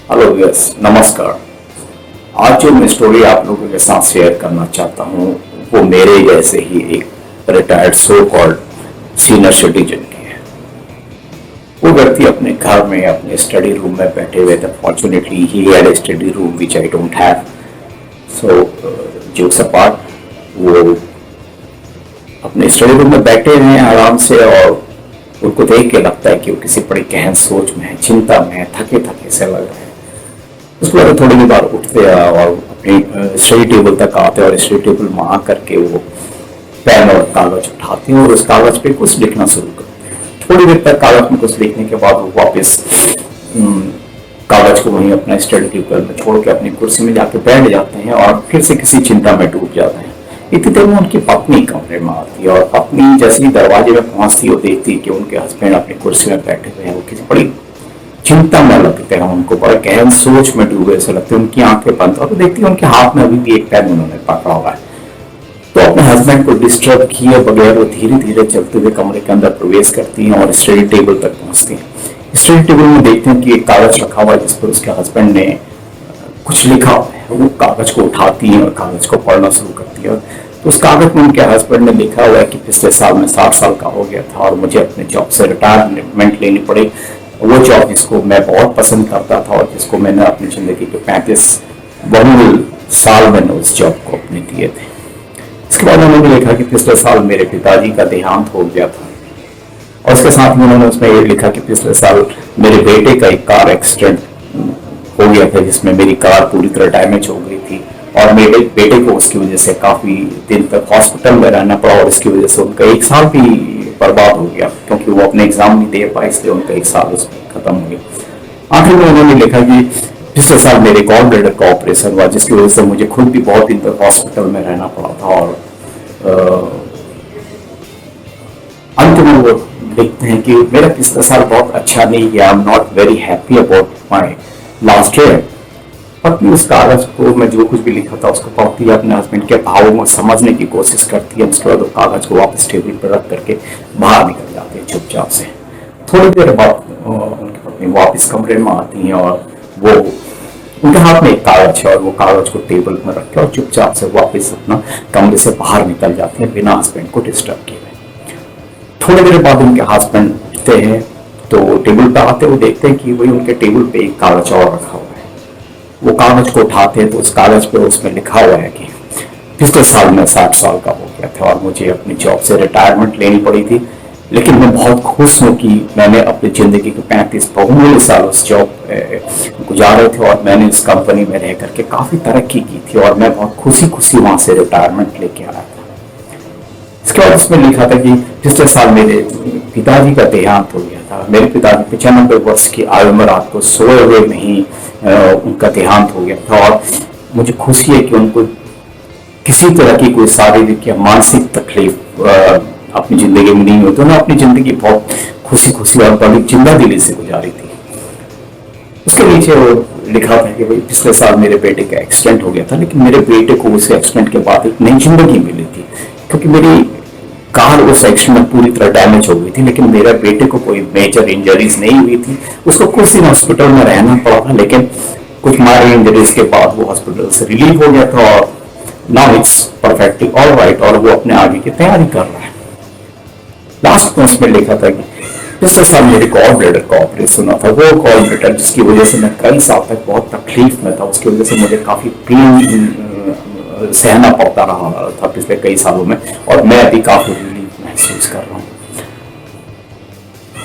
Hello yes नमस्कार। आज जो मैं स्टोरी आप लोगों के साथ शेयर करना चाहता हूँ वो मेरे जैसे ही एक retired so called senior citizen की है। वो व्यक्ति अपने घर में अपने स्टडी रूम में बैठे हुए थे। Fortunately he had a study room which I don't have. So jokes apart, वो अपने स्टडी रूम में बैठे हैं आराम से और उनको देख के लगता है कि वो किसी बड़ी गहन सोच में है, चिंता में है, थके थके से लग रहे हैं। उसके बाद थोड़ी देर बाद उठते हैं और अपनी स्टडी टेबल तक आते हैं और स्टडी टेबल में आ करके वो पेन और कागज उठाते हैं और उस कागज पे कुछ लिखना शुरू करते हैं। थोड़ी देर तक कागज में कुछ लिखने के बाद वो वापस कागज को वहीं अपना स्टडी टेबल में छोड़ के अपनी कुर्सी में जाके बैठ जाते हैं और फिर से किसी चिंता में डूब जाते हैं। इतनी देर में उनकी पत्नी कमरे में आती है और पत्नी जैसे ही दरवाजे में पहुंचती है देखती है कि उनके हस्बैंड अपनी कुर्सी में बैठे हुए हैं। वो किसी बड़ी चिंता में लगते हैं, उनको बड़ा गहन सोच में डूबे ऐसे लगते हैं। उनकी आंखें बंद और देखती है उनके हाथ में अभी भी एक पेन उन्होंने पकड़ा हुआ है। तो अपने हस्बैंड को डिस्टर्ब किए बगैर वो धीरे धीरे चलते हुए कमरे के अंदर प्रवेश करती हैं और स्टडी टेबल तक पहुंचती हैं। स्टडी टेबल में देखते हैं कि एक कागज रखा हुआ है जिस पर उसके हस्बैंड ने कुछ लिखा हुआ है। वो कागज को उठाती है और कागज को पढ़ना शुरू करती है। तो उस कागज में उनके हस्बैंड ने लिखा हुआ है कि पिछले साल में 60 साल का हो गया था और मुझे अपने जॉब से रिटायरमेंट लेनी पड़ी। वो जॉब जिसको मैं बहुत पसंद करता था और जिसको मैंने अपनी जिंदगी के 35 बहुमूल्य साल मैंने उस जॉब को अपने दिए थे। इसके बाद उन्होंने लिखा कि पिछले साल मेरे पिताजी का देहांत हो गया था और उसके साथ में उन्होंने उसमें ये लिखा कि पिछले साल मेरे बेटे का एक कार एक्सीडेंट हो गया था जिसमें मेरी कार पूरी तरह डैमेज हो गई थी और मेरे बेटे को उसकी वजह से काफी दिन तक हॉस्पिटल में रहना पड़ा और इसकी वजह से उनका एक साल भी बर्बाद हो गया क्योंकि वो अपने एग्जाम नहीं दे पाए, इसलिए उनका एक साल उसमें खत्म हो गया। आखिर में उन्होंने लिखा कि पिछले साल मेरे गॉल ब्लैडर का ऑपरेशन हुआ जिसकी वजह से मुझे खुद भी बहुत दिन तक हॉस्पिटल में रहना पड़ा था और अंत में वो लिखते हैं कि मेरा पिछला साल बहुत अच्छा नहीं गया। I am not very happy about my last year. पत्नी उस कागज को मैं जो कुछ भी लिखा था उसको पढ़ती है, अपने हस्बैंड के भावों को समझने की कोशिश करती है। उसके बाद कागज को वापस टेबल पर रख करके बाहर निकल जाते हैं चुपचाप से। थोड़ी देर बाद उनकी पत्नी वापस कमरे में आती है और वो उनके हाथ में एक कागज है और वो कागज को टेबल में रख के और चुपचाप से वापस अपना कमरे से बाहर निकल जाते हैं बिना हस्बैंड को डिस्टर्ब किए। थोड़ी देर बाद उनके हस्बैंड उठते हैं तो टेबल पर आते वो देखते हैं कि वही उनके टेबल पे एक कागज और रखा हुआ है। वो कागज को उठाते हैं तो उस कागज पे उसमें लिखा हुआ है कि पिछले साल में 60 साल का हो गया था और मुझे अपनी जॉब से रिटायरमेंट लेनी पड़ी थी, लेकिन मैं बहुत खुश हूँ कि मैंने अपनी जिंदगी के 35 बहुमूल्य साल उस जॉब गुजारे थे और मैंने उस कंपनी में रह करके काफी तरक्की की थी और मैं बहुत खुशी खुशी वहां से रिटायरमेंट लेके आया था। इसके बाद उसमें लिखा था कि पिछले साल मेरे पिताजी का देहांत हो गया था। मेरे पिताजी 95 वर्ष की आयु में रात को सोए हुए में ही उनका देहांत हो गया था और मुझे खुशी है कि उनको किसी तरह की कोई शारीरिक या मानसिक तकलीफ अपनी जिंदगी में नहीं होती। उन्होंने अपनी जिंदगी बहुत खुशी खुशी और बड़ी जिंदा दिली से गुजारी थी। उसके नीचे वो लिखा था कि भाई पिछले साल मेरे बेटे का एक्सीडेंट हो गया था, लेकिन मेरे बेटे को उस एक्सीडेंट के बाद एक नई जिंदगी मिली थी क्योंकि मेरी कार उस एक्सीडेंट में पूरी तरह डैमेज हो गई थी, लेकिन मेरे बेटे को कोई मेजर इंजरीज नहीं हुई थी। उसको कुछ दिन हॉस्पिटल में रहना पड़ा था, लेकिन कुछ माइनर इंजरीज के बाद वो हॉस्पिटल से रिलीव हो गया था और now it's perfectly all right और वो अपने आगे की तैयारी कर रहा है। लास्ट में उसमें लिखा था कि पिछले साल मेरे गॉल ब्लैडर का ऑपरेशन हुआ था। वो गॉल ब्लैडर जिसकी वजह से मैं कई साल तक बहुत तकलीफ में था, उसकी वजह से मुझे काफी पेन सहना पड़ता रहा था पिछले कई सालों में और मैं अभी काफी रिलीफ महसूस कर रहा हूँ।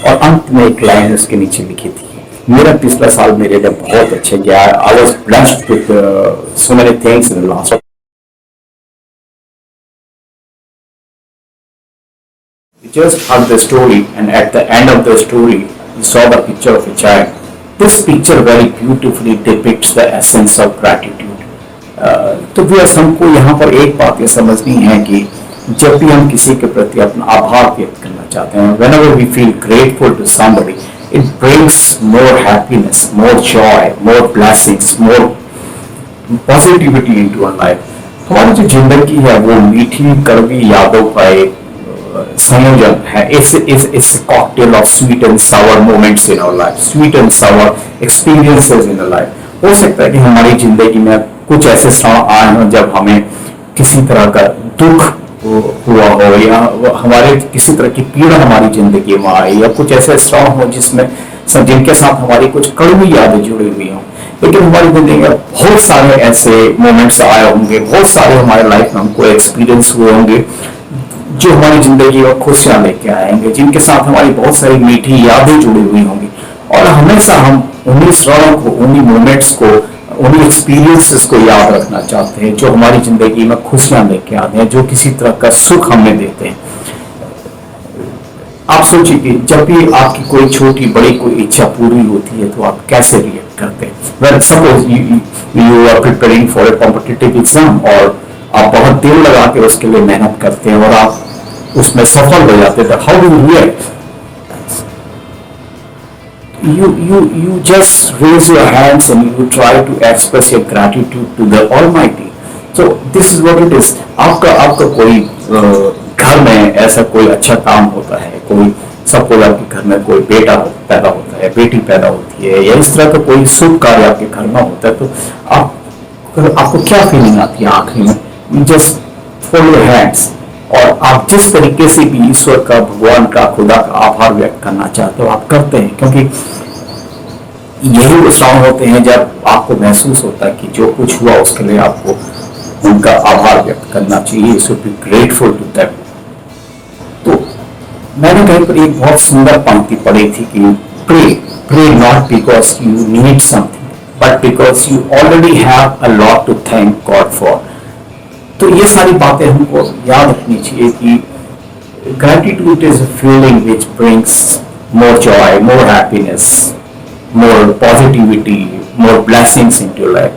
और अंत में एक लाइन उसके नीचे लिखी थी, मेरा पिछला साल मेरे लिए बहुत अच्छा गया। I was blessed with so many things in the last. We just heard the story and at the end of the story we saw the picture of a child. This picture very beautifully depicts the essence of gratitude. तो viewers हमको यहाँ पर एक बात ये समझनी है कि जब भी हम किसी के प्रति अपना आभार व्यक्त करना चाहते हैं, whenever we feel grateful to somebody, it brings more happiness, more joy, more blessings, more positivity into our life. हमारी जो जिंदगी है वो मीठी कड़वी यादों का एक संयोजन है. It's a cocktail of sweet and sour moments in our life, sweet and sour experiences in our life. हो सकता है कि हमारी जिंदगी में कुछ ऐसे क्षण आए हों जब हमें किसी तरह का दुख हुआ हो, या हमारे किसी तरह की पीड़ा हमारी जिंदगी में आई, या कुछ ऐसे क्षण हो जिसमें जिनके साथ हमारी कुछ कड़वी यादें जुड़ी हुई हों. लेकिन हमारी जिंदगी में बहुत सारे ऐसे मोमेंट्स आए होंगे, बहुत सारे हमारे लाइफ में हमको एक्सपीरियंस हुए होंगे जो हमारी जिंदगी में खुशियां लेके आएंगे, जिनके साथ हमारी बहुत सारी मीठी यादें जुड़ी हुई होंगी. और हमेशा हम उन्हीं क्षणों को, उन्हीं मोमेंट्स को, उन्हीं एक्सपीरियंसेस को याद रखना चाहते हैं जो हमारी जिंदगी में खुशियां लेके आते हैं, जो किसी तरह का सुख हमें देते हैं. आप सोचिए कि जब भी आपकी कोई छोटी बड़ी कोई इच्छा पूरी होती है तो आप कैसे रिएक्ट करते हैं. Well suppose you are preparing for a competitive exam, और आप बहुत दिल लगा के उसके लिए मेहनत करते हैं और आप उसमें सफल हो जाते हैं. How do you react? You just raise your hands and you try to express your gratitude to the Almighty. So this is what it is. आपका कोई घर में ऐसा कोई अच्छा काम होता है, कोई सपोज आपके घर में कोई बेटा पैदा होता है, बेटी पैदा होती है, या इस तरह का कोई शुभ कार्य आपके घर में होता है, तो आपको क्या फीलिंग आती है आखिरी में? जस्ट फोल्ड योर हैंड्स, और आप जिस तरीके से भी ईश्वर का, भगवान का, खुदा का आभार व्यक्त करना चाहते हो आप करते हैं, क्योंकि यही वो क्षण होते हैं जब आपको महसूस होता है कि जो कुछ हुआ उसके लिए आपको उनका आभार व्यक्त करना चाहिए. सो बी ग्रेटफुल टू दैम. तो मैंने कहीं पर एक बहुत सुंदर पंक्ति पढ़ी थी कि pray not because you need something but because you already have a lot to thank God for. तो ये सारी बातें हमको याद रखनी चाहिए कि gratitude is a feeling which brings more joy, more happiness, more positivity, more blessings into your life.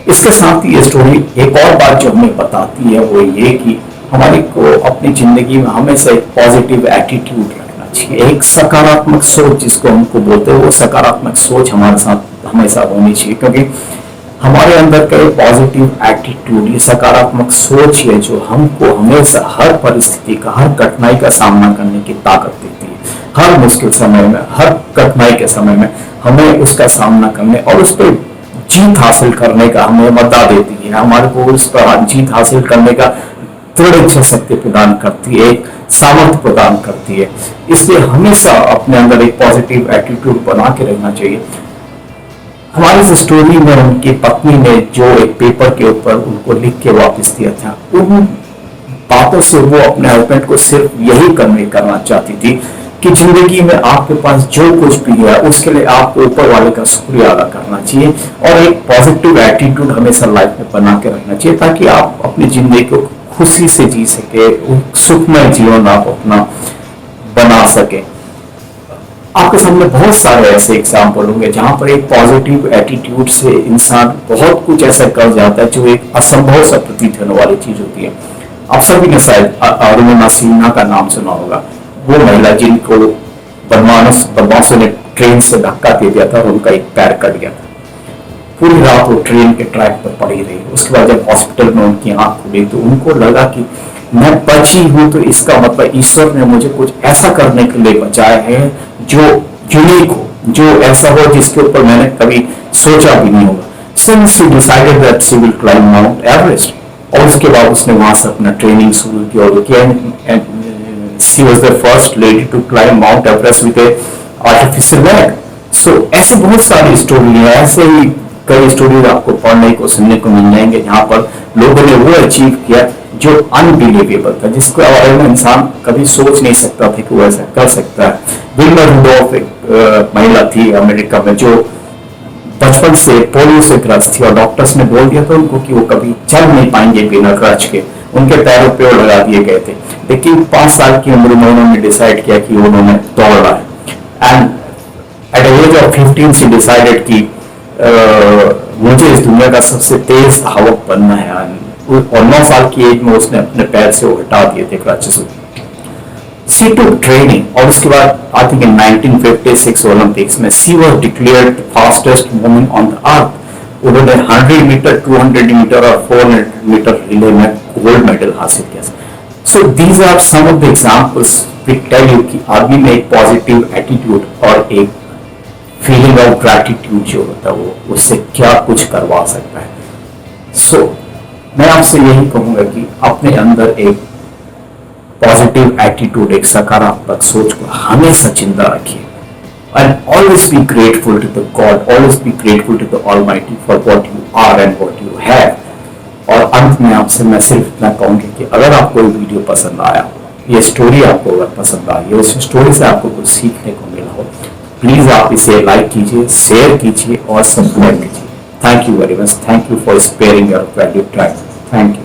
इसके साथ ही ये स्टोरी एक और बात जो हमें बताती है वो ये कि हमारे को अपनी जिंदगी में हमेशा एक पॉजिटिव एटीट्यूड रखना चाहिए, एक सकारात्मक सोच जिसको हमको बोलते हैं, वो सकारात्मक सोच हमारे साथ हमेशा होनी चाहिए, क्योंकि हमारे अंदर का एक पॉजिटिव एटीट्यूड, ये सकारात्मक सोच है जो हमको हमेशा हर परिस्थिति का, हर कठिनाई का सामना करने की ताकत देती है. हर मुश्किल समय में, हर कठिनाई के समय में हमें उसका सामना करने और उस पर जीत हासिल करने का हमें मदद देती है. हमारे को उस पर जीत हासिल करने का दृढ़ इच्छा शक्ति प्रदान करती है, एक सामर्थ्य प्रदान करती है. इसलिए हमेशा अपने अंदर एक पॉजिटिव एटीट्यूड बना के रहना चाहिए. हमारी इस स्टोरी में उनकी पत्नी ने जो एक पेपर के ऊपर उनको लिख के वापस दिया था, उन बातों से वो अपने हस्बैंड को सिर्फ यही कन्वे करना चाहती थी कि जिंदगी में आपके पास जो कुछ भी है उसके लिए आपको ऊपर वाले का शुक्रिया अदा करना चाहिए और एक पॉजिटिव एटीट्यूड हमेशा लाइफ में बना के रखना चाहिए, ताकि आप अपनी जिंदगी को खुशी से जी सके, सुखमय जीवन आप अपना बना सके. आपके सामने बहुत सारे ऐसे एग्जाम्पल होंगे जहां पर एक पॉजिटिव एटीट्यूड से इंसान बहुत कुछ ऐसा कर जाता है जो एक असंभव सा प्रतीत होने वाली चीज होती है. आप सभी ने शायद अरुणिमा सिन्हा का नाम सुना होगा. वो महिला जिनको बदमाशों ने ट्रेन से धक्का दे दिया था और उनका एक पैर कट गया था. पूरी रात वो ट्रेन के ट्रैक पर पड़ी रही. उसके बाद जब हॉस्पिटल में उनकी आंख खुली तो उनको लगा कि मैं बची हूं, तो इसका मतलब ईश्वर ने मुझे कुछ ऐसा करने के लिए बचाया है जो यूनिक हो, जो ऐसा हो जिसके ऊपर मैंने कभी सोचा भी नहीं होगा. So she decided that she will climb Mount Everest. और उसके बाद उसने वहां से अपना ट्रेनिंग शुरू किया. She was the first lady to climb Mount Everest with a artificial leg. So ऐसे बहुत सारी स्टोरी है, ऐसे ही कई स्टोरी आपको पढ़ने को, सुनने को मिल जाएंगे जहाँ पर लोगों ने वो अचीव किया जो अनबिलीवेबल था, जिसके बारे में इंसान कभी सोच नहीं सकता था कि वो ऐसा कर सकता है. विल्मा रुडोल्फ एक महिला थी अमेरिका में जो बचपन से पोलियो से ग्रस्त थी और डॉक्टर्स ने बोल दिया था उनको कि वो कभी चल नहीं पाएंगे बिना क्रच के. उनके पैरों पे लगा दिए गए थे, लेकिन 5 साल की उम्र में उन्होंने डिसाइड किया कि उन्होंने दौड़ना है. And at the age of 15 she decided कि मुझे इस दुनिया का सबसे तेज धावक बनना है. और 9 साल की एज में उसने अपने पैर से हटा दिए थे क्रचेस. She took training और उसके बाद I think in 1956 ओलंपिक्स में she was declared fastest woman on the earth. उन्होंने 100 मीटर, 200 मीटर और 400 मीटर रिले में गोल्ड मेडल हासिल किया. So these are some of the examples which tell you कि आदमी में एक पॉजिटिव एटीट्यूड और एक फीलिंग ऑफ ग्रैटिट्यूड जो होता है वो उससे क्या कुछ करवा सकता है। सो मैं आपसे यही कहूंगा कि अपने अंदर एक पॉजिटिव एटीट्यूड, एक सकारात्मक सोच को हमेशा जिंदा रखिए and always be grateful to the God, always be grateful to the Almighty for what you are and what you have। और अंत में आपसे मैं सिर्फ इतना कहूँगी कि अगर आपको ये वीडियो पसंद आया, ये स्टोरी आपको अगर पसंद आई, उस स्टोरी से आपको कुछ सीखने को मिला हो, प्लीज आप इसे लाइक कीजिए, शेयर कीजिए और सब्सक्राइब कीजिए। Thank you very much. Thank you for sparing your value time. Thank you.